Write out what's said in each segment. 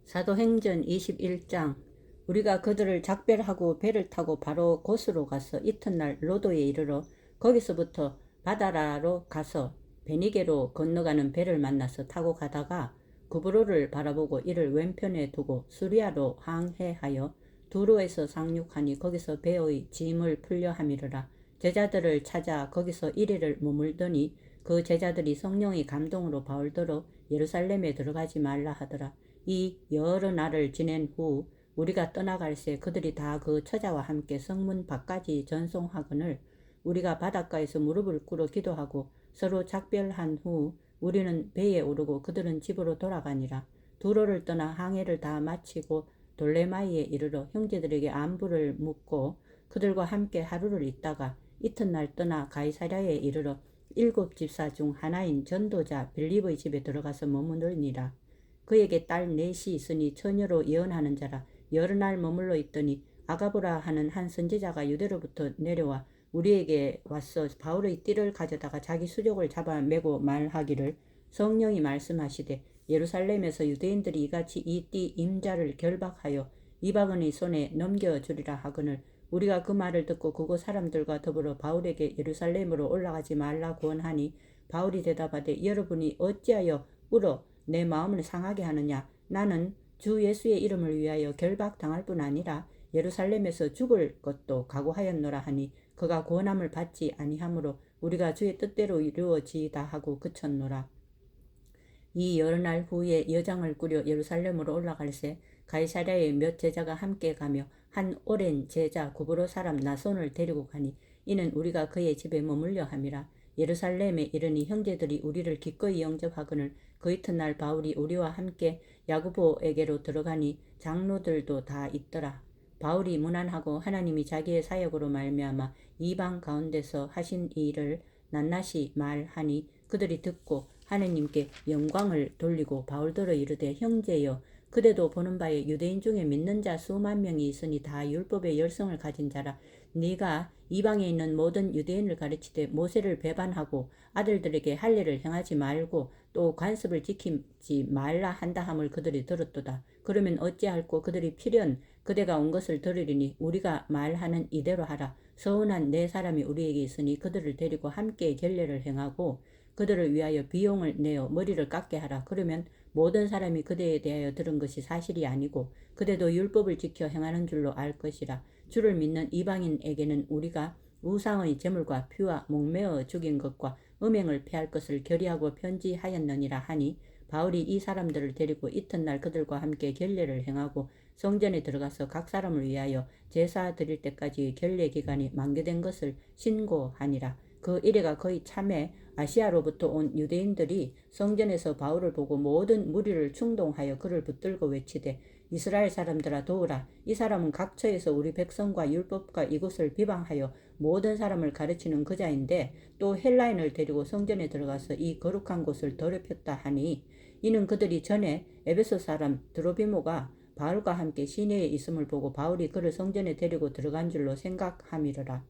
사도행전 21장. 우리가 그들을 작별하고 배를 타고 바로 곳으로 가서 이튿날 로도에 이르러 거기서부터 바다라로 가서 베니게로 건너가는 배를 만나서 타고 가다가 구브로를 바라보고 이를 왼편에 두고 수리아로 항해하여 두로에서 상륙하니 거기서 배의 짐을 풀려 함이르라. 제자들을 찾아 거기서 1일을 머물더니 그 제자들이 성령의 감동으로 바울더러 예루살렘에 들어가지 말라 하더라. 이 여러 날을 지낸 후 우리가 떠나갈새 그들이 다 그 처자와 함께 성문 밖까지 전송하거늘 우리가 바닷가에서 무릎을 꿇어 기도하고 서로 작별한 후 우리는 배에 오르고 그들은 집으로 돌아가니라. 두로를 떠나 항해를 다 마치고 돌레마이에 이르러 형제들에게 안부를 묻고 그들과 함께 하루를 있다가 이튿날 떠나 가이사랴에 이르러 7 집사 중 하나인 전도자 빌립의 집에 들어가서 머무르니라. 그에게 딸 넷이 있으니 처녀로 예언하는 자라. 여러 날 머물러 있더니 아가보라 하는 한 선지자가 유대로부터 내려와 우리에게 와서 바울의 띠를 가져다가 자기 수족을 잡아 매고 말하기를 성령이 말씀하시되 예루살렘에서 유대인들이 이같이 이 띠 임자를 결박하여 이방인의 손에 넘겨주리라 하거늘 우리가 그 말을 듣고 그곳 사람들과 더불어 바울에게 예루살렘으로 올라가지 말라 구언하니 바울이 대답하되 여러분이 어찌하여 울어 내 마음을 상하게 하느냐. 나는 주 예수의 이름을 위하여 결박당할 뿐 아니라 예루살렘에서 죽을 것도 각오하였노라 하니 그가 구원함을 받지 아니하므로 우리가 주의 뜻대로 이루어지이다 하고 그쳤노라. 이 여러 날 후에 여장을 꾸려 예루살렘으로 올라갈새 가이사랴에 몇 제자가 함께 가며 한 오랜 제자 구브로 사람 나손을 데리고 가니 이는 우리가 그의 집에 머물려 함이라. 예루살렘에 이르니 형제들이 우리를 기꺼이 영접하거늘 그 이튿날 바울이 우리와 함께 야고보에게로 들어가니 장로들도 다 있더라. 바울이 무난하고 하나님이 자기의 사역으로 말미암아 이방 가운데서 하신 일을 낱낱이 말하니 그들이 듣고 하느님께 영광을 돌리고 바울더러 이르되 형제여 그대도 보는 바에 유대인 중에 믿는 자 수만 명이 있으니 다 율법의 열성을 가진 자라. 네가 이방에 있는 모든 유대인을 가르치되 모세를 배반하고 아들들에게 할례를 행하지 말고 또 관습을 지키지 말라 한다 함을 그들이 들었도다. 그러면 어찌할꼬 그들이 필연 그대가 온 것을 들으리니 우리가 말하는 이대로 하라. 서운한 네 사람이 우리에게 있으니 그들을 데리고 함께 결례를 행하고 그들을 위하여 비용을 내어 머리를 깎게 하라. 그러면 모든 사람이 그대에 대하여 들은 것이 사실이 아니고 그대도 율법을 지켜 행하는 줄로 알 것이라. 주를 믿는 이방인에게는 우리가 우상의 제물과 피와 목매어 죽인 것과 음행을 패할 것을 결의하고 편지하였느니라 하니 바울이 이 사람들을 데리고 이튿날 그들과 함께 결례를 행하고 성전에 들어가서 각 사람을 위하여 제사 드릴 때까지 결례 기간이 만료된 것을 신고하니라. 그 이래가 거의 참에 아시아로부터 온 유대인들이 성전에서 바울을 보고 모든 무리를 충동하여 그를 붙들고 외치되 이스라엘 사람들아 도우라. 이 사람은 각처에서 우리 백성과 율법과 이곳을 비방하여 모든 사람을 가르치는 그자인데 또 헬라인을 데리고 성전에 들어가서 이 거룩한 곳을 더럽혔다 하니 이는 그들이 전에 에베소 사람 드로비모가 바울과 함께 시내에 있음을 보고 바울이 그를 성전에 데리고 들어간 줄로 생각함이러라.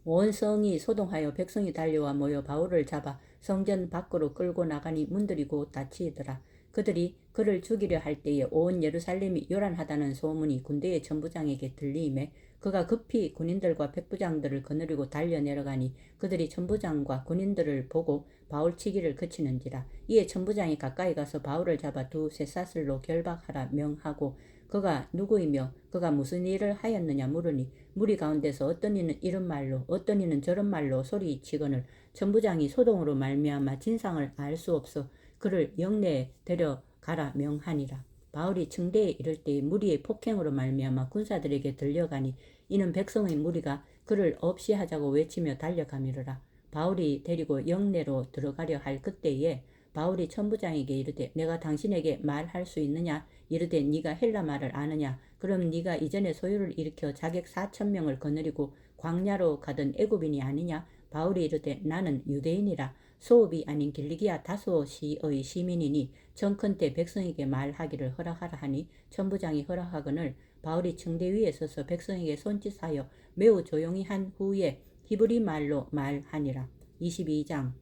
온 성이 소동하여 백성이 달려와 모여 바울을 잡아 성전 밖으로 끌고 나가니 문들이 곧 닫히더라. 그들이 그를 죽이려 할 때에 온 예루살렘이 요란하다는 소문이 군대의 천부장에게 들리매 그가 급히 군인들과 백부장들을 거느리고 달려 내려가니 그들이 천부장과 군인들을 보고 바울 치기를 그치는지라. 이에 천부장이 가까이 가서 바울을 잡아 두 쇠사슬로 결박하라 명하고 그가 누구이며 그가 무슨 일을 하였느냐 물으니 무리 가운데서 어떤 이는 이런 말로 어떤 이는 저런 말로 소리치거늘 천부장이 소동으로 말미암아 진상을 알 수 없어 그를 영내에 데려가라 명하니라. 바울이 층대에 이를 때에 무리의 폭행으로 말미암아 군사들에게 들려가니 이는 백성의 무리가 그를 없이 하자고 외치며 달려가미르라. 바울이 데리고 영내로 들어가려 할 그때에 바울이 천부장에게 이르되 내가 당신에게 말할 수 있느냐. 이르되 네가 헬라 말을 아느냐. 그럼 네가 이전에 소요를 일으켜 자객 4,000명을 거느리고 광야로 가던 애굽인이 아니냐. 바울이 이르되 나는 유대인이라 소읍이 아닌 길리기아 다소시의 시민이니 정컨대 백성에게 말하기를 허락하라 하니 천부장이 허락하거늘 바울이 층대 위에 서서 백성에게 손짓하여 매우 조용히 한 후에 히브리 말로 말하니라. 22장.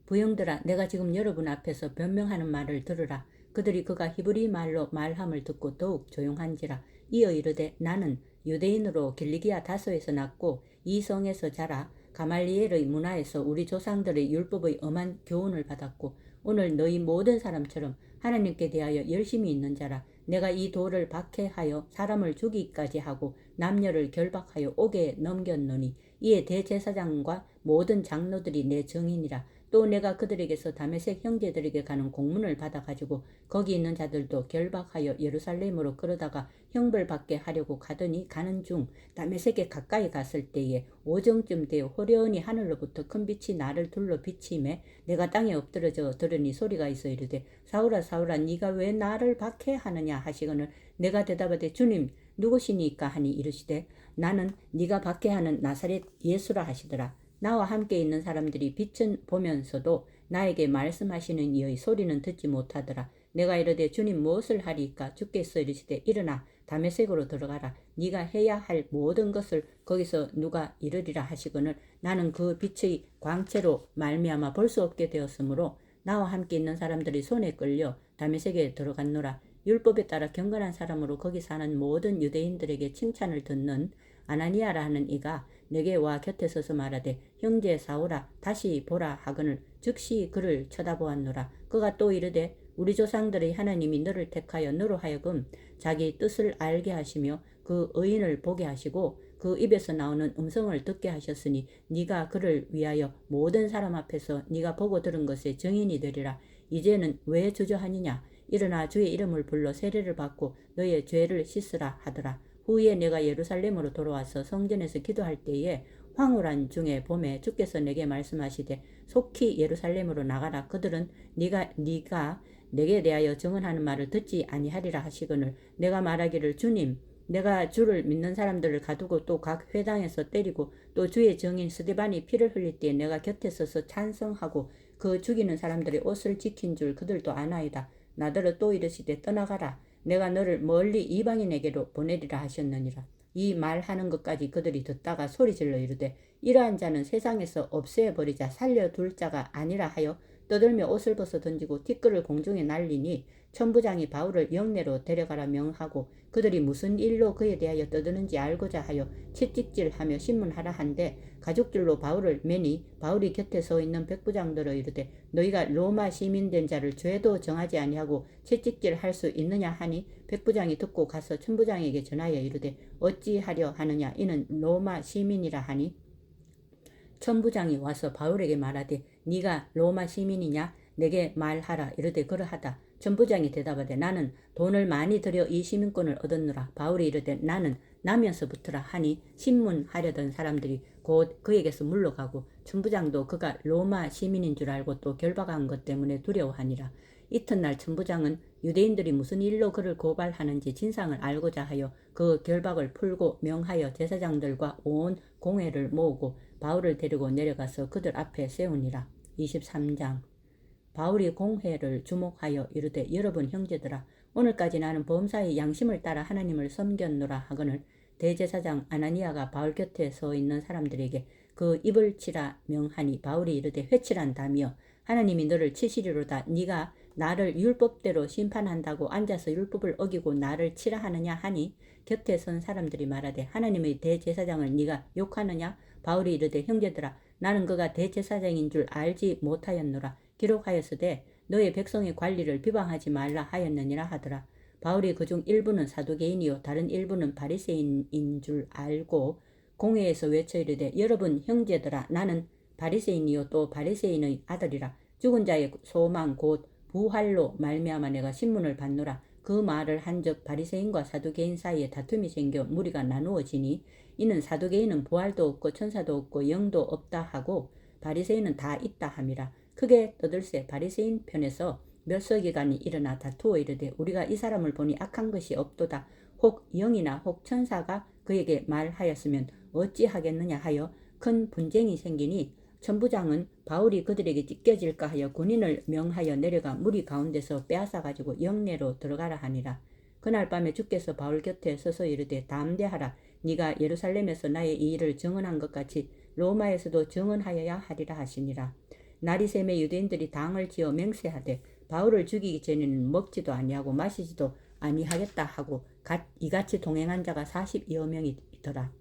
부형들아 내가 지금 여러분 앞에서 변명하는 말을 들으라. 그들이 그가 히브리 말로 말함을 듣고 더욱 조용한지라. 이어 이르되 나는 유대인으로 길리기아 다소에서 났고 이 성에서 자라 가말리엘의 문화에서 우리 조상들의 율법의 엄한 교훈을 받았고 오늘 너희 모든 사람처럼 하나님께 대하여 열심히 있는 자라. 내가 이 돌을 박해하여 사람을 죽이기까지 하고 남녀를 결박하여 옥에 넘겼노니 이에 대제사장과 모든 장로들이 내 증인이라. 또 내가 그들에게서 다메섹 형제들에게 가는 공문을 받아가지고 거기 있는 자들도 결박하여 예루살렘으로 끌어다가 형벌받게 하려고 가더니 가는 중 다메섹에 가까이 갔을 때에 오정쯤 되어 호련히 하늘로부터 큰 빛이 나를 둘러 비치매 내가 땅에 엎드러져 들으니 소리가 있어 이르되 사울아 사울아 네가 왜 나를 박해하느냐 하시거늘 내가 대답하되 주님 누구시니까 하니 이르시되 나는 네가 박해하는 나사렛 예수라 하시더라. 나와 함께 있는 사람들이 빛은 보면서도 나에게 말씀하시는 이의 소리는 듣지 못하더라. 내가 이르되 주님 무엇을 하리이까? 주께서 이르시되 일어나 다메섹으로 들어가라. 네가 해야 할 모든 것을 거기서 누가 이르리라 하시거늘 나는 그 빛의 광채로 말미암아 볼 수 없게 되었으므로 나와 함께 있는 사람들이 손에 끌려 다메섹에 들어갔노라. 율법에 따라 경건한 사람으로 거기 사는 모든 유대인들에게 칭찬을 듣는 아나니아라 하는 이가 내게 와 곁에 서서 말하되 형제 사울아 다시 보라 하거늘 즉시 그를 쳐다보았노라. 그가 또 이르되 우리 조상들의 하나님이 너를 택하여 너로 하여금 자기 뜻을 알게 하시며 그 의인을 보게 하시고 그 입에서 나오는 음성을 듣게 하셨으니 네가 그를 위하여 모든 사람 앞에서 네가 보고 들은 것의 증인이 되리라. 이제는 왜 주저하느냐? 일어나 주의 이름을 불러 세례를 받고 너의 죄를 씻으라 하더라. 후에 내가 예루살렘으로 돌아와서 성전에서 기도할 때에 황홀한 중에 봄에 주께서 내게 말씀하시되 속히 예루살렘으로 나가라. 그들은 네가 내게 대하여 증언하는 말을 듣지 아니하리라 하시거늘 내가 말하기를 주님 내가 주를 믿는 사람들을 가두고 또 각 회당에서 때리고 또 주의 증인 스데반이 피를 흘릴 때에 내가 곁에 서서 찬성하고 그 죽이는 사람들의 옷을 지킨 줄 그들도 아나이다. 나더러 또 이르시되 떠나가라. 내가 너를 멀리 이방인에게로 보내리라 하셨느니라. 이 말하는 것까지 그들이 듣다가 소리질러 이르되 이러한 자는 세상에서 없애버리자 살려둘 자가 아니라 하여 떠들며 옷을 벗어 던지고 티끌을 공중에 날리니 천부장이 바울을 영내로 데려가라 명하고 그들이 무슨 일로 그에 대하여 떠드는지 알고자 하여 채찍질하며 신문하라 한데 가죽줄로 바울을 매니 바울이 곁에 서 있는 백부장들어 이르되 너희가 로마 시민 된 자를 죄도 정하지 아니하고 채찍질할 수 있느냐 하니 백부장이 듣고 가서 천부장에게 전하여 이르되 어찌하려 하느냐 이는 로마 시민이라 하니 천부장이 와서 바울에게 말하되 네가 로마 시민이냐 내게 말하라 이르되 그러하다. 천부장이 대답하되 나는 돈을 많이 들여 이 시민권을 얻었노라. 바울이 이르되 나는 나면서부터라 하니 신문하려던 사람들이 곧 그에게서 물러가고 천부장도 그가 로마 시민인 줄 알고 또 결박한 것 때문에 두려워하니라. 이튿날 천부장은 유대인들이 무슨 일로 그를 고발하는지 진상을 알고자 하여 그 결박을 풀고 명하여 제사장들과 온 공회를 모으고 바울을 데리고 내려가서 그들 앞에 세우니라. 23장 바울이 공회를 주목하여 이르되 여러분 형제들아 오늘까지 나는 범사의 양심을 따라 하나님을 섬겼노라 하거늘 대제사장 아나니아가 바울 곁에 서 있는 사람들에게 그 입을 치라 명하니 바울이 이르되 회칠한다며 하나님이 너를 치시리로다. 네가 나를 율법대로 심판한다고 앉아서 율법을 어기고 나를 치라 하느냐 하니 곁에 선 사람들이 말하되 하나님의 대제사장을 네가 욕하느냐? 바울이 이르되 형제들아 나는 그가 대제사장인 줄 알지 못하였노라. 기록하였으되 너의 백성의 관리를 비방하지 말라 하였느니라 하더라. 바울이 그중 일부는 사두개인이요 다른 일부는 바리새인인 줄 알고 공회에서 외쳐 이르되 여러분 형제들아 나는 바리새인이요 또 바리새인의 아들이라. 죽은 자의 소망 곧 부활로 말미암아 내가 신문을 받노라. 그 말을 한즉 바리새인과 사두개인 사이에 다툼이 생겨 무리가 나누어지니 이는 사두개인은 부활도 없고 천사도 없고 영도 없다 하고 바리새인은 다 있다 함이라. 크게 떠들새 바리새인 편에서 몇 서기관이 일어나 다투어 이르되 우리가 이 사람을 보니 악한 것이 없도다. 혹 영이나 혹 천사가 그에게 말하였으면 어찌하겠느냐 하여 큰 분쟁이 생기니 천부장은 바울이 그들에게 찢겨질까 하여 군인을 명하여 내려가 무리 가운데서 빼앗아 가지고 영내로 들어가라 하니라. 그날 밤에 주께서 바울 곁에 서서 이르되 담대하라. 네가 예루살렘에서 나의 이 일을 증언한 것 같이 로마에서도 증언하여야 하리라 하시니라. 날이 새매 유대인들이 당을 지어 맹세하되 바울을 죽이기 전에는 먹지도 아니하고 마시지도 아니하겠다 하고 이같이 동행한 자가 42여 명이 있더라.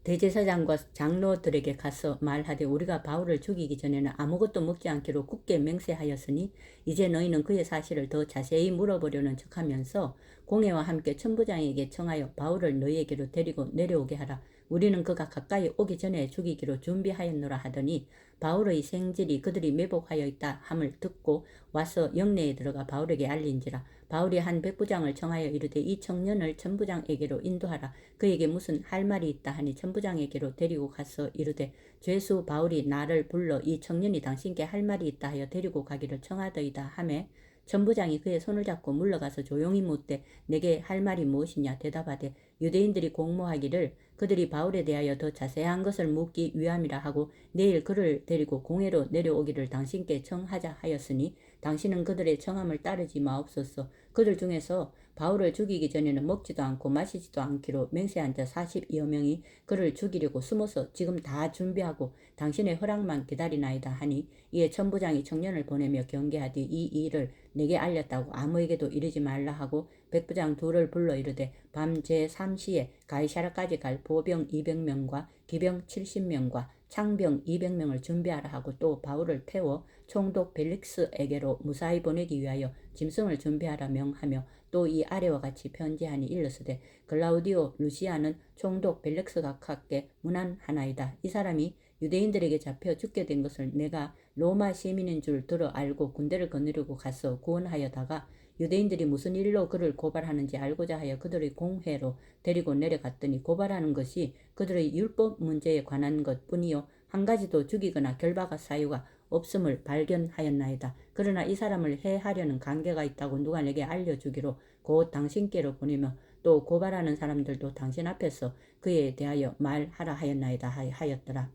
대제사장과 장로들에게 가서 말하되 우리가 바울을 죽이기 전에는 아무것도 먹지 않기로 굳게 맹세하였으니 이제 너희는 그의 사실을 더 자세히 물어보려는 척하면서 공회와 함께 천부장에게 청하여 바울을 너희에게로 데리고 내려오게 하라. 우리는 그가 가까이 오기 전에 죽이기로 준비하였노라 하더니 바울의 생질이 그들이 매복하여 있다 함을 듣고 와서 영내에 들어가 바울에게 알린지라. 바울이 한 백부장을 청하여 이르되 이 청년을 천부장에게로 인도하라. 그에게 무슨 할 말이 있다 하니 천부장에게로 데리고 가서 이르되 죄수 바울이 나를 불러 이 청년이 당신께 할 말이 있다 하여 데리고 가기를 청하더이다 하매 천부장이 그의 손을 잡고 물러가서 조용히 묻되 내게 할 말이 무엇이냐 대답하되 유대인들이 공모하기를 그들이 바울에 대하여 더 자세한 것을 묻기 위함이라 하고 내일 그를 데리고 공회로 내려오기를 당신께 청하자 하였으니 당신은 그들의 청함을 따르지 마옵소서. 그들 중에서 바울을 죽이기 전에는 먹지도 않고 마시지도 않기로 맹세한 자 42여 명이 그를 죽이려고 숨어서 지금 다 준비하고 당신의 허락만 기다리나이다 하니 이에 천부장이 청년을 보내며 경계하되 이 일을 내게 알렸다고 아무에게도 이르지 말라 하고 백부장 둘을 불러 이르되 밤 제3시에 가이사라까지 갈 보병 200명과 기병 70명과 창병 200명을 준비하라 하고 또 바울을 태워 총독 벨릭스에게로 무사히 보내기 위하여 짐승을 준비하라 명하며 또 이 아래와 같이 편지하니 일렀으되 글라우디오 루시아는 총독 벨릭스 각하께 문안하나이다. 이 사람이 유대인들에게 잡혀 죽게 된 것을 내가 로마 시민인 줄 들어 알고 군대를 거느리고 가서 구원하여다가 유대인들이 무슨 일로 그를 고발하는지 알고자 하여 그들의 공회로 데리고 내려갔더니 고발하는 것이 그들의 율법 문제에 관한 것뿐이요 한 가지도 죽이거나 결박할 사유가 없음을 발견하였나이다. 그러나 이 사람을 해하려는 관계가 있다고 누가 내게 알려주기로 곧 당신께로 보내며 또 고발하는 사람들도 당신 앞에서 그에 대하여 말하라 하였나이다 하였더라.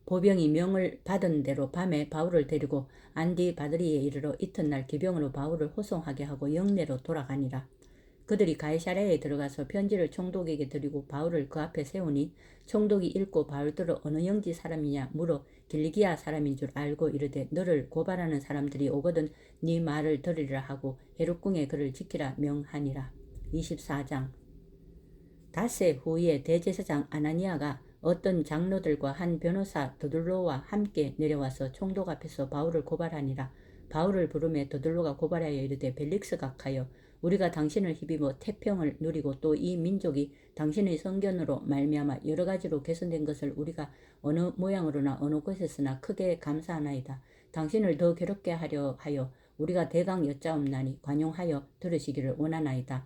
보병이 명을 받은 대로 밤에 바울을 데리고 안디바드리에 이르러 이튿날 기병으로 바울을 호송하게 하고 영내로 돌아가니라. 그들이 가이사랴에 들어가서 편지를 총독에게 드리고 바울을 그 앞에 세우니 총독이 읽고 바울들을 어느 영지 사람이냐 물어 길리기아 사람인 줄 알고 이르되 너를 고발하는 사람들이 오거든 네 말을 들으리라 하고 헤롯궁에 그를 지키라 명하니라. 24장 닷새 후에 대제사장 아나니아가 어떤 장로들과 한 변호사 더둘로와 함께 내려와서 총독 앞에서 바울을 고발하니라. 바울을 부르매 더둘로가 고발하여 이르되 벨릭스 각하여 우리가 당신을 힘입어 태평을 누리고 또 이 민족이 당신의 성견으로 말미암아 여러 가지로 개선된 것을 우리가 어느 모양으로나 어느 곳에서나 크게 감사하나이다. 당신을 더 괴롭게 하려 하여 우리가 대강 여짜옵나니 관용하여 들으시기를 원하나이다.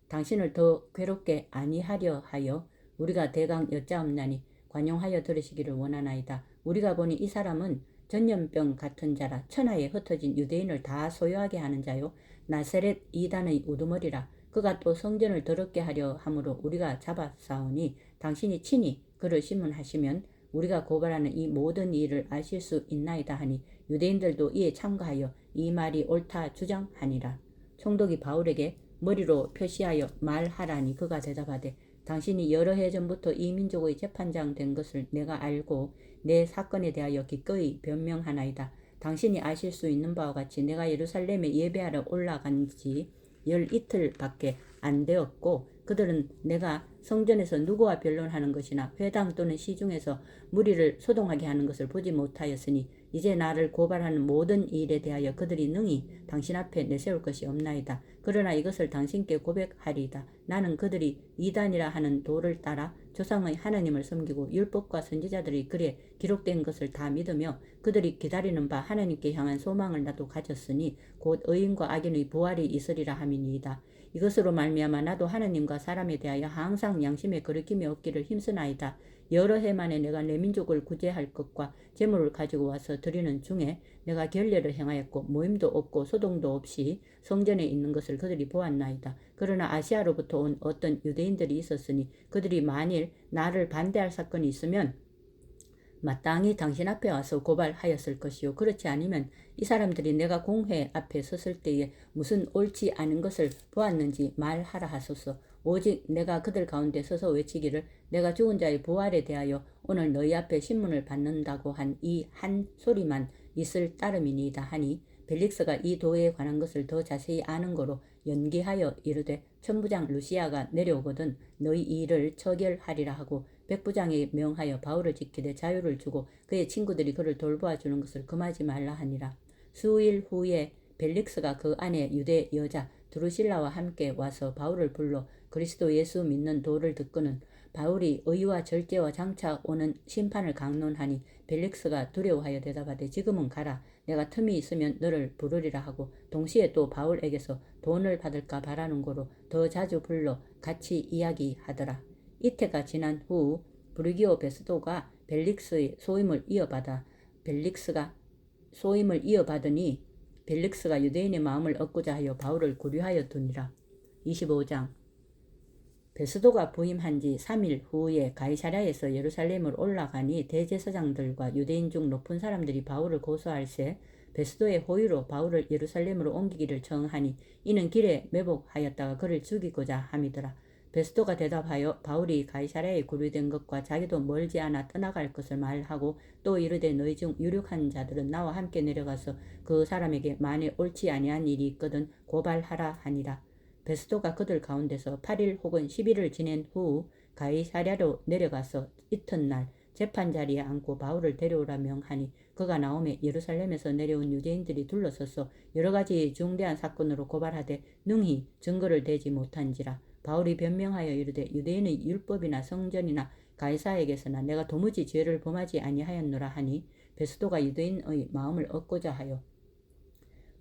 당신을 더 괴롭게 아니하려 하여 우리가 대강 여짜옵나니 관용하여 들으시기를 원하나이다. 우리가 보니 이 사람은 전염병 같은 자라 천하에 흩어진 유대인을 다 소유하게 하는 자요 나세렛 이단의 우두머리라. 그가 또 성전을 더럽게 하려 함으로 우리가 잡아싸우니 당신이 친히 그를 심문하시면 우리가 고발하는 이 모든 일을 아실 수 있나이다 하니 유대인들도 이에 참가하여 이 말이 옳다 주장하니라. 총독이 바울에게 머리로 표시하여 말하라니 그가 대답하되 당신이 여러 해 전부터 이 민족의 재판장 된 것을 내가 알고 내 사건에 대하여 기꺼이 변명하나이다. 당신이 아실 수 있는 바와 같이 내가 예루살렘에 예배하러 올라간 지 12틀밖에 안 되었고 그들은 내가 성전에서 누구와 변론하는 것이나 회당 또는 시중에서 무리를 소동하게 하는 것을 보지 못하였으니 이제 나를 고발하는 모든 일에 대하여 그들이 능히 당신 앞에 내세울 것이 없나이다. 그러나 이것을 당신께 고백하리이다. 나는 그들이 이단이라 하는 도를 따라 조상의 하나님을 섬기고 율법과 선지자들의 글에 기록된 것을 다 믿으며 그들이 기다리는 바 하나님께 향한 소망을 나도 가졌으니 곧 의인과 악인의 부활이 있으리라 함이니이다. 이것으로 말미암아 나도 하나님과 사람에 대하여 항상 양심에 거리낌이 없기를 힘쓰나이다. 여러 해 만에 내가 내 민족을 구제할 것과 재물을 가지고 와서 드리는 중에 내가 결례를 행하였고 모임도 없고 소동도 없이 성전에 있는 것을 그들이 보았나이다. 그러나 아시아로부터 온 어떤 유대인들이 있었으니 그들이 만일 나를 반대할 사건이 있으면 마땅히 당신 앞에 와서 고발하였을 것이요 그렇지 않으면 이 사람들이 내가 공회 앞에 섰을 때에 무슨 옳지 않은 것을 보았는지 말하라 하소서. 오직 내가 그들 가운데 서서 외치기를 내가 죽은 자의 부활에 대하여 오늘 너희 앞에 신문을 받는다고 한 이 한 소리만 있을 따름이니이다 하니 벨릭스가 이 도에 관한 것을 더 자세히 아는 거로 연기하여 이르되 천부장 루시아가 내려오거든 너희 이 일을 처결하리라 하고 백부장에게 명하여 바울을 지키되 자유를 주고 그의 친구들이 그를 돌보아 주는 것을 금하지 말라 하니라. 수일 후에 벨릭스가 그 안에 유대 여자 드루실라와 함께 와서 바울을 불러 그리스도 예수 믿는 도를 듣고는 바울이 의와 절제와 장차 오는 심판을 강론하니 벨릭스가 두려워하여 대답하되 지금은 가라. 내가 틈이 있으면 너를 부르리라 하고 동시에 또 바울에게서 돈을 받을까 바라는 거로 더 자주 불러 같이 이야기하더라. 이태가 지난 후 브루기오 베스도가 벨릭스의 소임을 이어받으니 벨릭스가 유대인의 마음을 얻고자 하여 바울을 구류하여 두니라. 25장 베스도가 부임한 지 3일 후에 가이사랴에서 예루살렘으로 올라가니 대제사장들과 유대인 중 높은 사람들이 바울을 고소할세 베스도의 호의로 바울을 예루살렘으로 옮기기를 청하니 이는 길에 매복하였다가 그를 죽이고자 함이더라. 베스도가 대답하여 바울이 가이사랴에 구류된 것과 자기도 멀지 않아 떠나갈 것을 말하고 또 이르되 너희 중 유력한 자들은 나와 함께 내려가서 그 사람에게 만일 옳지 아니한 일이 있거든 고발하라 하니라. 베스도가 그들 가운데서 8일 혹은 10일을 지낸 후 가이사랴로 내려가서 이튿날 재판자리에 앉고 바울을 데려오라 명하니 그가 나오매 예루살렘에서 내려온 유대인들이 둘러서서 여러가지 중대한 사건으로 고발하되 능히 증거를 대지 못한지라. 바울이 변명하여 이르되 유대인의 율법이나 성전이나 가이사에게서나 내가 도무지 죄를 범하지 아니하였노라 하니 베스도가 유대인의 마음을 얻고자 하여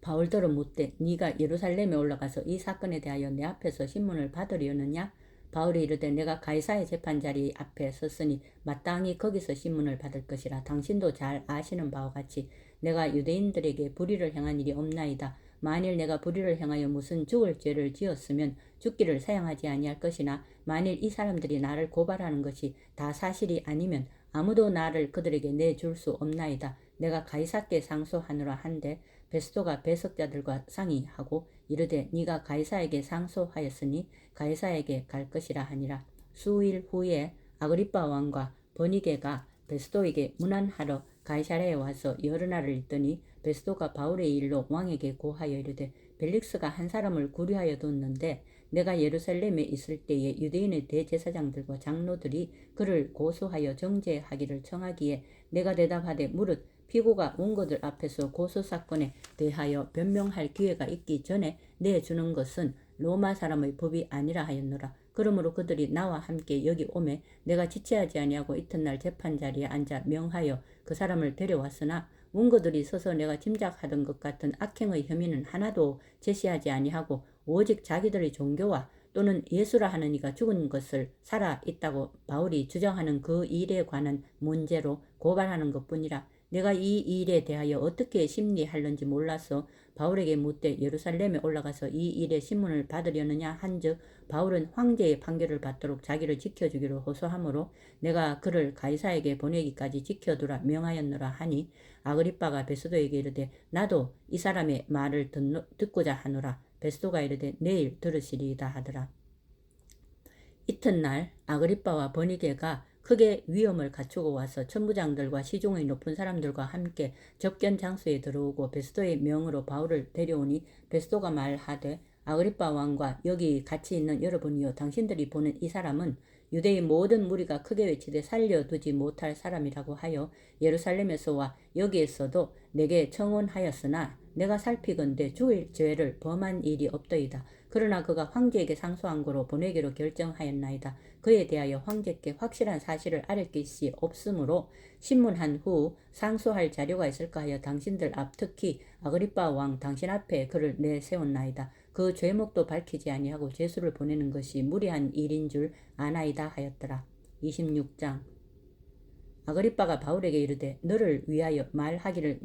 바울더러 묻되 네가 예루살렘에 올라가서 이 사건에 대하여 내 앞에서 신문을 받으려느냐? 바울이 이르되 내가 가이사의 재판자리 앞에 섰으니 마땅히 거기서 신문을 받을 것이라. 당신도 잘 아시는 바와 같이 내가 유대인들에게 불의를 행한 일이 없나이다. 만일 내가 불의를 행하여 무슨 죽을 죄를 지었으면 죽기를 사양하지 아니할 것이나 만일 이 사람들이 나를 고발하는 것이 다 사실이 아니면 아무도 나를 그들에게 내줄 수 없나이다. 내가 가이사께 상소하노라 한데 베스도가 배석자들과 상의하고 이르되 네가 가이사에게 상소하였으니 가이사에게 갈 것이라 하니라. 수일 후에 아그리빠 왕과 버니게가 베스도에게 문안하러 가이사랴에 와서 여러 날을 있더니 베스도가 바울의 일로 왕에게 고하여 이르되 벨릭스가 한 사람을 구류하여 뒀는데 내가 예루살렘에 있을 때에 유대인의 대제사장들과 장로들이 그를 고소하여 정죄하기를 청하기에 내가 대답하되 무릇 피고가 원고들 앞에서 고소사건에 대하여 변명할 기회가 있기 전에 내주는 것은 로마 사람의 법이 아니라 하였노라. 그러므로 그들이 나와 함께 여기 오매 내가 지체하지 아니하고 이튿날 재판자리에 앉아 명하여 그 사람을 데려왔으나 원고들이 서서 내가 짐작하던 것 같은 악행의 혐의는 하나도 제시하지 아니하고 오직 자기들의 종교와 또는 예수라 하는 이가 죽은 것을 살아 있다고 바울이 주장하는 그 일에 관한 문제로 고발하는 것뿐이라. 내가 이 일에 대하여 어떻게 심리할는지 몰라서 바울에게 묻되 예루살렘에 올라가서 이 일의 신문을 받으려느냐 한즉 바울은 황제의 판결을 받도록 자기를 지켜주기로 호소하므로 내가 그를 가이사에게 보내기까지 지켜두라 명하였노라 하니 아그리빠가 베스도에게 이르되 나도 이 사람의 말을 듣고자 하노라. 베스도가 이르되 내일 들으시리이다 하더라. 이튿날 아그리빠와 버니게가 크게 위험을 갖추고 와서 천부장들과 시종의 높은 사람들과 함께 접견 장소에 들어오고 베스도의 명으로 바울을 데려오니 베스도가 말하되 아그리빠 왕과 여기 같이 있는 여러분이여 당신들이 보는 이 사람은 유대의 모든 무리가 크게 외치되 살려두지 못할 사람이라고 하여 예루살렘에서와 여기에서도 내게 청혼하였으나 내가 살피건대 죽을 죄를 범한 일이 없더이다. 그러나 그가 황제에게 상소한 거로 보내기로 결정하였나이다. 그에 대하여 황제께 확실한 사실을 아릴 것이 없으므로 신문한 후 상소할 자료가 있을까 하여 당신들 앞 특히 아그리빠 왕 당신 앞에 그를 내세웠나이다. 그 죄목도 밝히지 아니하고 죄수를 보내는 것이 무리한 일인 줄 아나이다 하였더라. 26장 아그리빠가 바울에게 이르되 너를 위하여 말하기를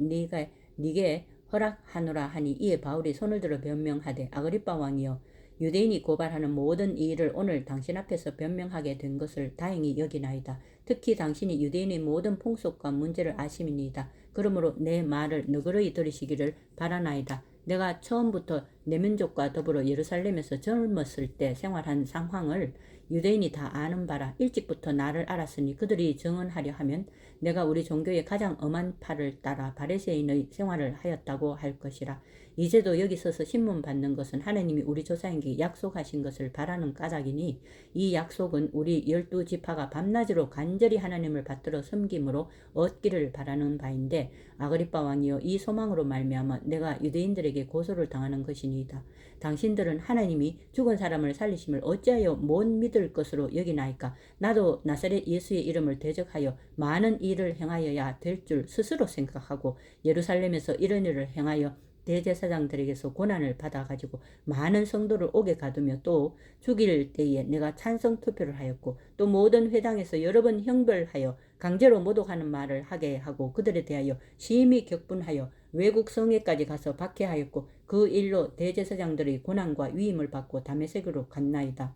네게 허락하노라 하니 이에 바울이 손을 들어 변명하되 아그리빠 왕이여 유대인이 고발하는 모든 이 일을 오늘 당신 앞에서 변명하게 된 것을 다행히 여기나이다. 특히 당신이 유대인의 모든 풍속과 문제를 아심이니이다. 그러므로 내 말을 너그러이 들으시기를 바라나이다. 내가 처음부터 내 민족과 더불어 예루살렘에서 젊었을 때 생활한 상황을 유대인이 다 아는 바라. 일찍부터 나를 알았으니 그들이 증언하려 하면 내가 우리 종교의 가장 엄한 팔을 따라 바리새인의 생활을 하였다고 할 것이라. 이제도 여기 서서 신문 받는 것은 하나님이 우리 조상에게 약속하신 것을 바라는 까닭이니 이 약속은 우리 12지파가 밤낮으로 간절히 하나님을 받들어 섬김으로 얻기를 바라는 바인데, 아그리빠 왕이여, 이 소망으로 말미암아 내가 유대인들에게 고소를 당하는 것이니이다. 당신들은 하나님이 죽은 사람을 살리심을 어찌하여 못 믿을 것으로 여기나이까? 나도 나사렛 예수의 이름을 대적하여 많은 일을 행하여야 될 줄 스스로 생각하고 예루살렘에서 이런 일을 행하여 대제사장들에게서 고난을 받아가지고 많은 성도를 옥에 가두며 또 죽일 때에 내가 찬성 투표를 하였고 또 모든 회당에서 여러 번 형벌하여 강제로 모독하는 말을 하게 하고 그들에 대하여 심히 격분하여 외국 성에까지 가서 박해하였고 그 일로 대제사장들의 고난과 위임을 받고 다메섹으로 갔나이다.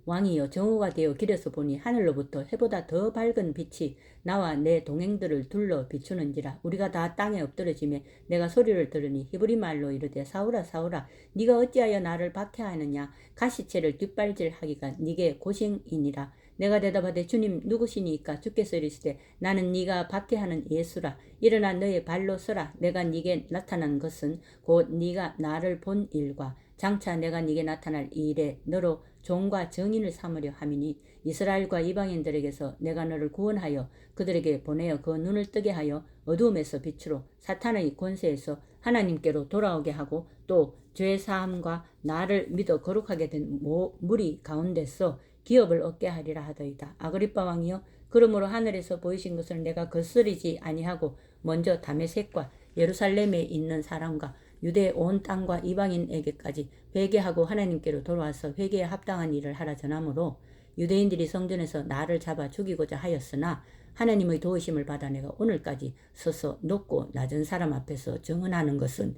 왕이여, 정오가 되어 길에서 보니 하늘로부터 해보다 더 밝은 빛이 나와 내 동행들을 둘러 비추는지라. 우리가 다 땅에 엎드러지매 내가 소리를 들으니 히브리 말로 이르되 사울아 사울아 네가 어찌하여 나를 박해하느냐. 가시체를 뒷발질하기가 네게 고생이니라. 내가 대답하되 주님 누구시니까? 주께서 이르시되 나는 네가 박해하는 예수라. 일어나 너의 발로 서라. 내가 네게 나타난 것은 곧 네가 나를 본 일과 장차 내가 네게 나타날 일에 너로 종과 정인을 삼으려 함이니 이스라엘과 이방인들에게서 내가 너를 구원하여 그들에게 보내어 그 눈을 뜨게 하여 어두움에서 빛으로 사탄의 권세에서 하나님께로 돌아오게 하고 또 죄사함과 나를 믿어 거룩하게 된 무리 가운데서 기업을 얻게 하리라 하더이다. 아그리빠 왕이여, 그러므로 하늘에서 보이신 것을 내가 거스르지 아니하고 먼저 다메섹과 예루살렘에 있는 사람과 유대 온 땅과 이방인에게까지 회개하고 하나님께로 돌아와서 회개에 합당한 일을 하라 전하므로 유대인들이 성전에서 나를 잡아 죽이고자 하였으나 하나님의 도우심을 받아 내가 오늘까지 서서 높고 낮은 사람 앞에서 증언하는 것은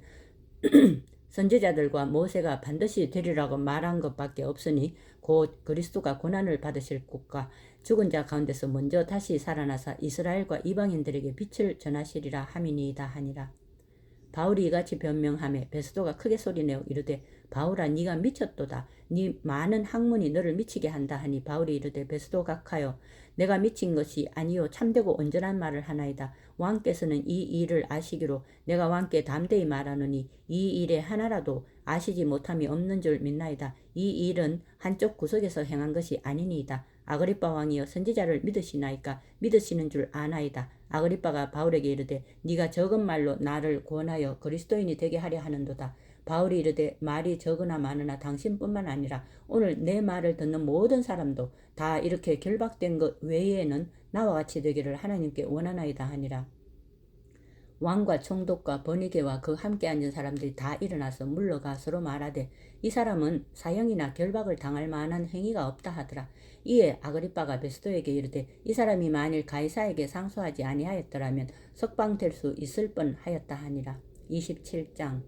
선지자들과 모세가 반드시 되리라고 말한 것밖에 없으니 곧 그리스도가 고난을 받으실 것과 죽은 자 가운데서 먼저 다시 살아나사 이스라엘과 이방인들에게 빛을 전하시리라 함이니이다 하니라. 바울이 이같이 변명하며 베스도가 크게 소리내어 이르되 바울아 네가 미쳤도다. 네 많은 학문이 너를 미치게 한다 하니 바울이 이르되 베스도 각하여 내가 미친 것이 아니요 참되고 온전한 말을 하나이다. 왕께서는 이 일을 아시기로 내가 왕께 담대히 말하노니 이 일에 하나라도 아시지 못함이 없는 줄 믿나이다. 이 일은 한쪽 구석에서 행한 것이 아니니이다. 아그리빠 왕이여, 선지자를 믿으시나이까? 믿으시는 줄 아나이다. 아그리빠가 바울에게 이르되 네가 적은 말로 나를 구원하여 그리스도인이 되게 하려 하는도다. 바울이 이르되 말이 적으나 많으나 당신뿐만 아니라 오늘 내 말을 듣는 모든 사람도 다 이렇게 결박된 것 외에는 나와 같이 되기를 하나님께 원하나이다 하니라. 왕과 총독과 버니게와 그 함께 앉은 사람들이 다 일어나서 물러가 서로 말하되 이 사람은 사형이나 결박을 당할 만한 행위가 없다 하더라. 이에 아그리빠가 베스도에게 이르되 이 사람이 만일 가이사에게 상소하지 아니하였더라면 석방될 수 있을 뻔하였다 하니라. 27장.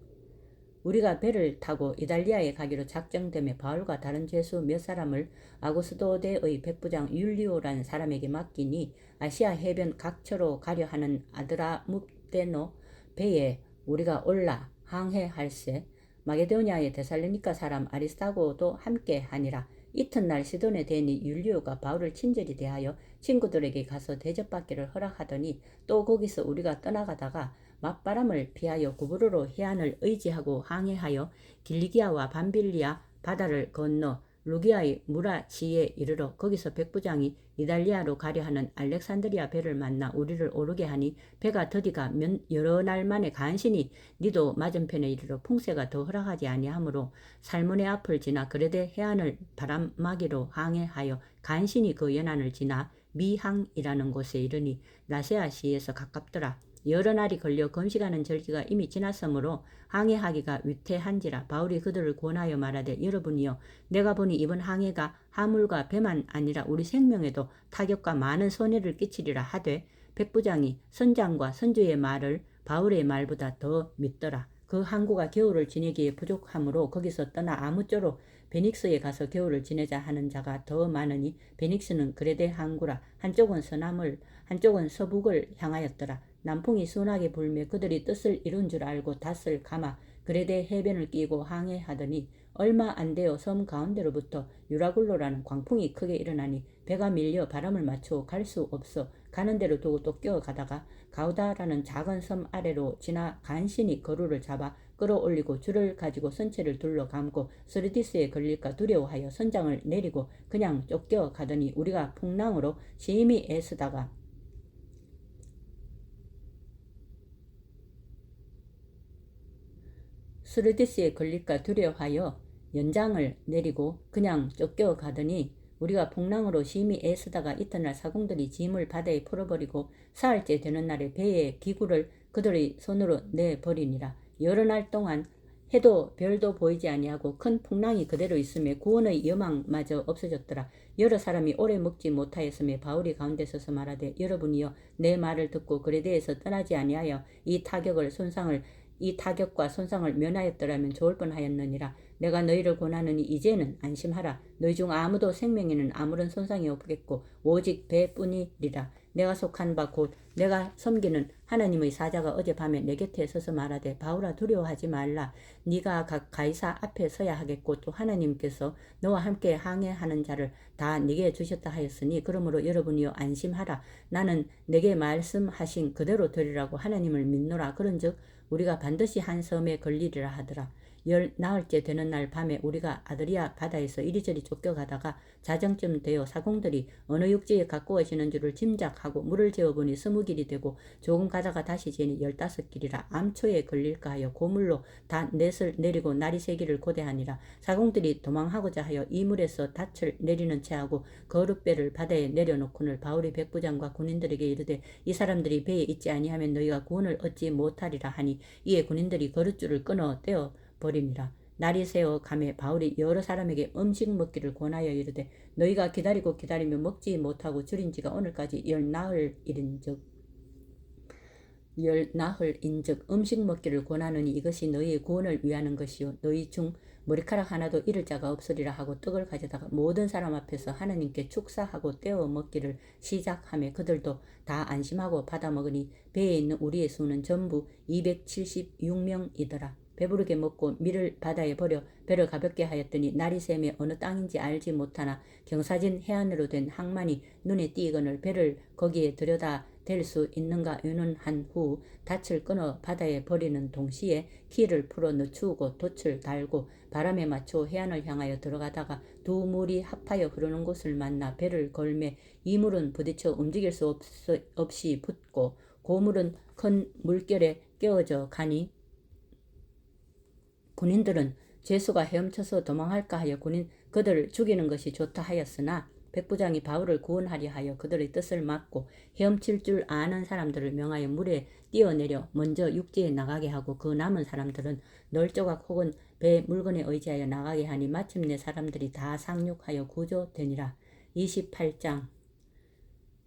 우리가 배를 타고 이달리아에 가기로 작정되며 바울과 다른 죄수 몇 사람을 아고스도대의 백부장 율리오라는 사람에게 맡기니 아시아 해변 각처로 가려 하는 아드라묵데노 배에 우리가 올라 항해할세 마게도냐의 데살로니가 사람 아리스타고도 함께 하니라. 이튿날 시돈에 대니 율리오가 바울을 친절히 대하여 친구들에게 가서 대접받기를 허락하더니 또 거기서 우리가 떠나가다가 맞바람을 피하여 구브로로 해안을 의지하고 항해하여 길리기아와 밤빌리아 바다를 건너 루기아의 무라지에 이르러 거기서 백부장이 이달리아로 가려 하는 알렉산드리아 배를 만나 우리를 오르게 하니 배가 더디가 여러 날 만에 간신히 니도 맞은편에 이르러 풍세가 더 허락하지 아니하므로 살문의 앞을 지나 그레데 해안을 바람막이로 항해하여 간신히 그 연안을 지나 미항이라는 곳에 이르니 라세아시에서 가깝더라. 여러 날이 걸려 금식하는 절기가 이미 지났으므로 항해하기가 위태한지라. 바울이 그들을 권하여 말하되 여러분이여, 내가 보니 이번 항해가 하물과 배만 아니라 우리 생명에도 타격과 많은 손해를 끼치리라 하되 백부장이 선장과 선주의 말을 바울의 말보다 더 믿더라. 그 항구가 겨울을 지내기에 부족하므로 거기서 떠나 아무쪼록 베닉스에 가서 겨울을 지내자 하는 자가 더 많으니 베닉스는 그레데 항구라. 한쪽은 서남을 한쪽은 서북을 향하였더라. 남풍이 순하게 불며 그들이 뜻을 이룬 줄 알고 닷을 감아 그레데 해변을 끼고 항해하더니 얼마 안 되어 섬 가운데로부터 유라굴로라는 광풍이 크게 일어나니 배가 밀려 바람을 맞추어 갈 수 없어 가는 대로 두고 또 끼어가다가 가우다라는 작은 섬 아래로 지나 간신히 거루를 잡아 끌어올리고 줄을 가지고 선체를 둘러 감고 스르디스에 걸릴까 두려워하여 선장을 내리고 그냥 쫓겨가더니 우리가 풍랑으로 심히 애쓰다가 스르디스에 걸릴까 두려워하여 연장을 내리고 그냥 쫓겨가더니 우리가 풍랑으로 심히 애쓰다가 이튿날 사공들이 짐을 바다에 풀어버리고 사흘째 되는 날에 배의 기구를 그들의 손으로 내버리니라. 여러 날 동안 해도 별도 보이지 아니하고 큰 풍랑이 그대로 있음에 구원의 여망마저 없어졌더라. 여러 사람이 오래 먹지 못하였음에 바울이 가운데 서서 말하되 여러분이여 내 말을 듣고 그레데에서 떠나지 아니하여 이 타격과 손상을 면하였더라면 좋을 뻔하였느니라. 내가 너희를 권하느니 이제는 안심하라. 너희 중 아무도 생명에는 아무런 손상이 없겠고 오직 배뿐이리라. 내가 속한 바 곧 내가 섬기는 하나님의 사자가 어젯밤에 내 곁에 서서 말하되 바울아 두려워하지 말라. 네가 각 가이사 앞에 서야 하겠고 또 하나님께서 너와 함께 항해하는 자를 다 네게 주셨다 하였으니 그러므로 여러분이여 안심하라. 나는 내게 말씀하신 그대로 되리라고 하나님을 믿노라. 그런즉 우리가 반드시 한 섬에 걸리리라 하더라. 열 나흘째 되는 날 밤에 우리가 아드리아 바다에서 이리저리 쫓겨가다가 자정쯤 되어 사공들이 어느 육지에 가까워지는 줄을 짐작하고 물을 재어보니 20길이 되고 조금 가다가 다시 재니 15길이라 암초에 걸릴까 하여 고물로 다 넷을 내리고 날이 새기를 고대하니라. 사공들이 도망하고자 하여 이물에서 닻을 내리는 채하고 거룻배를 바다에 내려놓고는 바울이 백부장과 군인들에게 이르되 이 사람들이 배에 있지 아니하면 너희가 구원을 얻지 못하리라 하니 이에 군인들이 거룻줄을 끊어 떼어 버리니라. 날이 새어 가매 바울이 여러 사람에게 음식 먹기를 권하여 이르되 너희가 기다리고 기다리며 먹지 못하고 줄인 지가 오늘까지 열 나흘인즉 음식 먹기를 권하느니 이것이 너희의 구원을 위하는 것이요 너희 중 머리카락 하나도 잃을 자가 없으리라 하고 떡을 가져다가 모든 사람 앞에서 하나님께 축사하고 떼어 먹기를 시작하며 그들도 다 안심하고 받아 먹으니 배에 있는 우리의 수는 전부 276명이더라. 배부르게 먹고 밀을 바다에 버려 배를 가볍게 하였더니 날이 새매 어느 땅인지 알지 못하나 경사진 해안으로 된 항만이 눈에 띄거늘 배를 거기에 들여다 댈 수 있는가 의논한 후 닻을 끊어 바다에 버리는 동시에 키를 풀어 늦추고 돛을 달고 바람에 맞춰 해안을 향하여 들어가다가 두 물이 합하여 흐르는 곳을 만나 배를 걸매 이 물은 부딪혀 움직일 수 없이 붙고 고물은 큰 물결에 깨어져 가니 군인들은 죄수가 헤엄쳐서 도망할까 하여 그들을 죽이는 것이 좋다 하였으나 백부장이 바울을 구원하려 하여 그들의 뜻을 막고 헤엄칠 줄 아는 사람들을 명하여 물에 뛰어내려 먼저 육지에 나가게 하고 그 남은 사람들은 널조각 혹은 배 물건에 의지하여 나가게 하니 마침내 사람들이 다 상륙하여 구조되니라. 28장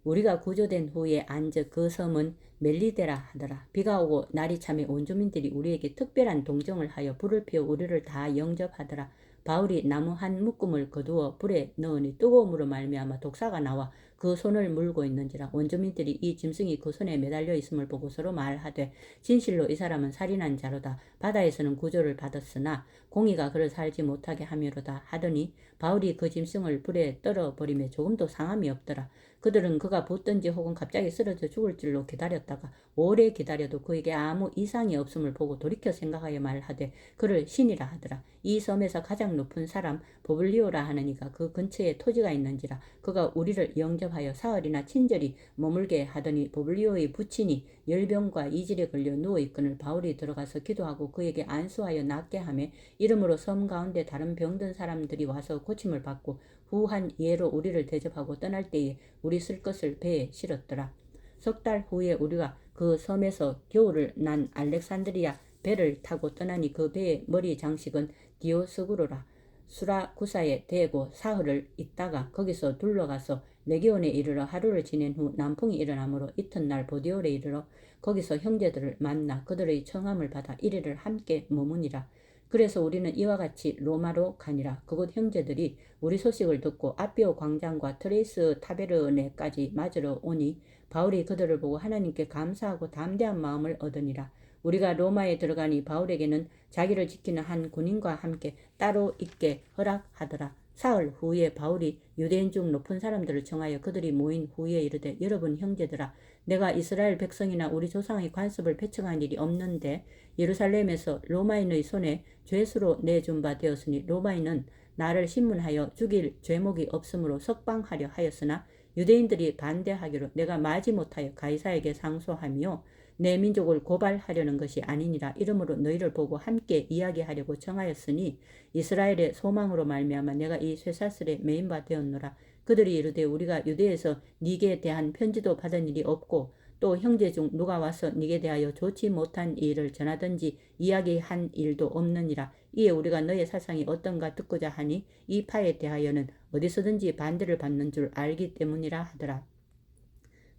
우리가 구조된 후에 앉아 그 섬은 멜리데라 하더라. 비가 오고 날이 참에 온 주민들이 우리에게 특별한 동정을 하여 불을 피워 우리를 다 영접하더라. 바울이 나무 한 묶음을 거두어 불에 넣으니 뜨거운 물로 말미암아 독사가 나와 그 손을 물고 있는지라. 원주민들이 이 짐승이 그 손에 매달려 있음을 보고 서로 말하되 진실로 이 사람은 살인한 자로다. 바다에서는 구조를 받았으나 공의가 그를 살지 못하게 하미로다 하더니 바울이 그 짐승을 불에 떨어버리며 조금도 상함이 없더라. 그들은 그가 붙든지 혹은 갑자기 쓰러져 죽을 줄로 기다렸다가 오래 기다려도 그에게 아무 이상이 없음을 보고 돌이켜 생각하여 말하되 그를 신이라 하더라. 이 섬에서 가장 높은 사람 보블리오라 하느니가 그 근처에 토지가 있는지라. 그가 우리를 영접하여 사흘이나 친절히 머물게 하더니 보블리오의 부친이 열병과 이질에 걸려 누워있거늘 바울이 들어가서 기도하고 그에게 안수하여 낫게 하며 이름으로 섬 가운데 다른 병든 사람들이 와서 고침을 받고 후한 예로 우리를 대접하고 떠날 때에 우리 쓸 것을 배에 실었더라. 석 달 후에 우리가 그 섬에서 겨울을 난 알렉산드리아 배를 타고 떠나니 그 배의 머리 장식은 디오스구르라. 수라구사에 대고 사흘을 있다가 거기서 둘러가서 레기온에 이르러 하루를 지낸 후 남풍이 일어나므로 이튿날 보디올에 이르러 거기서 형제들을 만나 그들의 청함을 받아 1일을 함께 머무니라. 그래서 우리는 이와 같이 로마로 가니라. 그곳 형제들이 우리 소식을 듣고 아비오 광장과 트레이스 타베르네까지 맞으러 오니 바울이 그들을 보고 하나님께 감사하고 담대한 마음을 얻으니라. 우리가 로마에 들어가니 바울에게는 자기를 지키는 한 군인과 함께 따로 있게 허락하더라. 사흘 후에 바울이 유대인 중 높은 사람들을 청하여 그들이 모인 후에 이르되, 여러분 형제들아, 내가 이스라엘 백성이나 우리 조상의 관습을 배척한 일이 없는데 예루살렘에서 로마인의 손에 죄수로 내준 바 되었으니 로마인은 나를 신문하여 죽일 죄목이 없으므로 석방하려 하였으나 유대인들이 반대하기로 내가 마지못하여 가이사에게 상소하며 내 민족을 고발하려는 것이 아니니라. 이러므로 너희를 보고 함께 이야기하려고 청하였으니 이스라엘의 소망으로 말미암아 내가 이 쇠사슬에 매인 바 되었노라. 그들이 이르되, 우리가 유대에서 네게 대한 편지도 받은 일이 없고 또 형제 중 누가 와서 네게 대하여 좋지 못한 일을 전하든지 이야기한 일도 없느니라. 이에 우리가 너의 사상이 어떤가 듣고자 하니 이 파에 대하여는 어디서든지 반대를 받는 줄 알기 때문이라 하더라.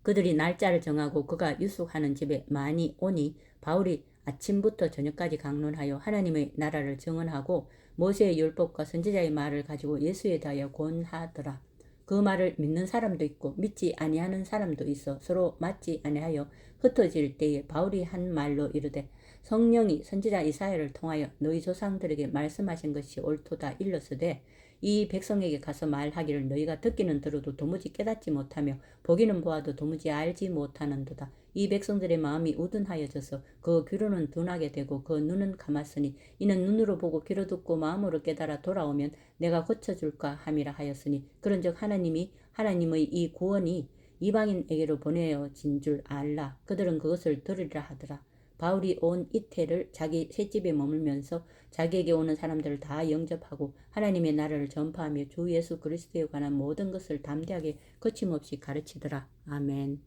그들이 날짜를 정하고 그가 유숙하는 집에 많이 오니 바울이 아침부터 저녁까지 강론하여 하나님의 나라를 증언하고 모세의 율법과 선지자의 말을 가지고 예수에 대하여 권하더라. 그 말을 믿는 사람도 있고 믿지 아니하는 사람도 있어 서로 맞지 아니하여 흩어질 때에 바울이 한 말로 이르되, 성령이 선지자 이사야를 통하여 너희 조상들에게 말씀하신 것이 옳도다 일렀으되, 이 백성에게 가서 말하기를 너희가 듣기는 들어도 도무지 깨닫지 못하며 보기는 보아도 도무지 알지 못하는도다. 이 백성들의 마음이 우둔하여져서 그 귀로는 둔하게 되고 그 눈은 감았으니 이는 눈으로 보고 귀로 듣고 마음으로 깨달아 돌아오면 내가 고쳐줄까 함이라 하였으니, 그런즉 하나님의 이 구원이 이방인에게로 보내어진 줄 알라. 그들은 그것을 들으리라 하더라. 바울이 온 이태를 자기 셋집에 머물면서 자기에게 오는 사람들을 다 영접하고 하나님의 나라를 전파하며 주 예수 그리스도에 관한 모든 것을 담대하게 거침없이 가르치더라. 아멘.